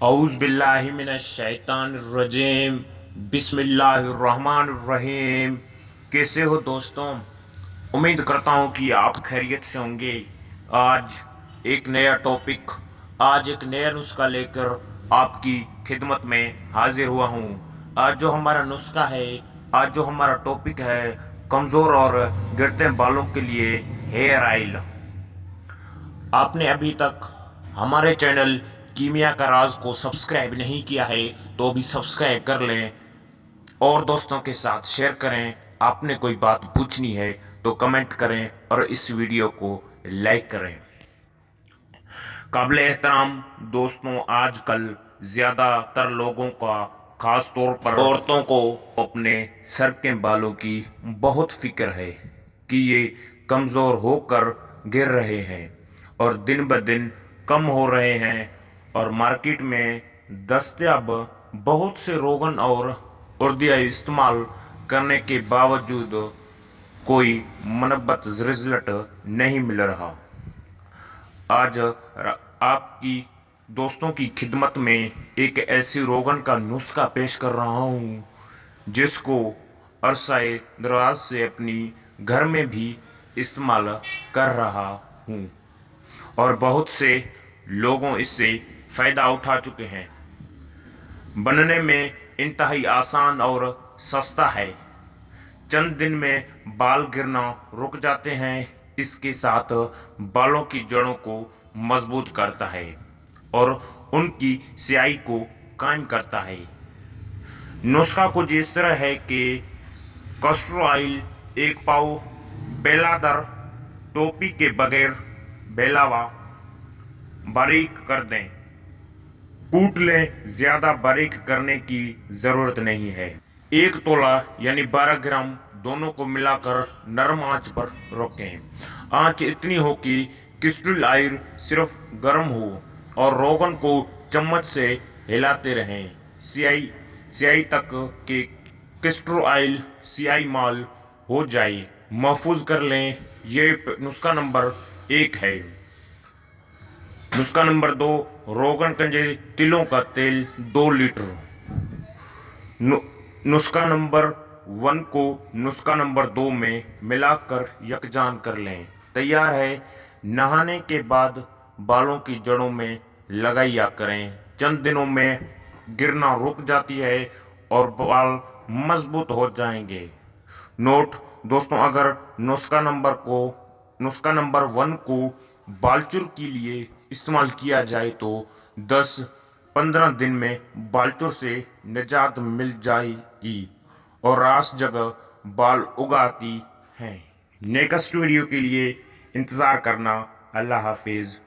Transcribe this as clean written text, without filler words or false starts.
اعوذ باللہ من الشیطان الرجیم بسم اللہ الرحمن الرحیم۔ کیسے ہو دوستوں؟ امید کرتا ہوں کہ آپ خیریت سے ہوں گے۔ آج ایک نیا ٹاپک، آج ایک نیا نسخہ لے کر آپ کی خدمت میں حاضر ہوا ہوں۔ آج جو ہمارا نسخہ ہے، آج جو ہمارا ٹاپک ہے، کمزور اور گرتے بالوں کے لیے ہیئر آئل۔ آپ نے ابھی تک ہمارے چینل کیمیا کا راز کو سبسکرائب نہیں کیا ہے تو ابھی سبسکرائب کر لیں اور دوستوں کے ساتھ شیئر کریں۔ آپ نے کوئی بات پوچھنی ہے تو کمنٹ کریں اور اس ویڈیو کو لائک کریں۔ قابل احترام دوستوں، آج کل زیادہ تر لوگوں کا، خاص طور پر عورتوں کو، اپنے سر کے بالوں کی بہت فکر ہے کہ یہ کمزور ہو کر گر رہے ہیں اور دن بدن کم ہو رہے ہیں، اور مارکیٹ میں دستیاب بہت سے روغن اور ادویات استعمال کرنے کے باوجود کوئی مثبت رزلٹ نہیں مل رہا۔ آج آپ کی دوستوں کی خدمت میں ایک ایسی روغن کا نسخہ پیش کر رہا ہوں جس کو عرصہ دراز سے اپنی گھر میں بھی استعمال کر رہا ہوں اور بہت سے لوگوں اس سے فائدہ اٹھا چکے ہیں۔ بننے میں انتہائی آسان اور سستا ہے، چند دن میں بال گرنا رک جاتے ہیں۔ اس کے ساتھ بالوں کی جڑوں کو مضبوط کرتا ہے اور ان کی سیاہی کو قائم کرتا ہے۔ نسخہ کچھ اس طرح ہے کہ کسٹر آئل 1 پاؤ، بیلہ در ٹوپی کے بغیر بیلاوا باریک کر دیں، کوٹ لیں، زیادہ باریک کرنے کی ضرورت نہیں ہے۔ 1 تولہ یعنی 12 گرام دونوں کو ملا کر نرم آنچ پر رکھیں۔ آنچ اتنی ہو کہ کسٹر آئل صرف گرم ہو اور روغن کو چمچ سے ہلاتے رہیں سیاہی تک کہ کسٹر آئل سیاہی مال ہو جائے۔ محفوظ کر لیں۔ یہ نسخہ نمبر 1 ہے۔ نسخہ نمبر 2، روغن کنجے تلوں کا تیل 2 لیٹر۔ نسخہ نمبر 1 کو نسخہ نمبر 2 میں ملا کر یکجان کر لیں۔ تیار ہے۔ نہانے کے بعد بالوں کی جڑوں میں لگایا کریں، چند دنوں میں گرنا رک جاتی ہے اور بال مضبوط ہو جائیں گے۔ نوٹ دوستوں، اگر نسخہ نمبر 1 کو بالچر کے لیے استعمال کیا جائے تو 10-15 دن میں بالچر سے نجات مل جائے گی اور راس جگہ بال اگاتی ہیں۔ نیکسٹ ویڈیو کے لیے انتظار کرنا۔ اللہ حافظ۔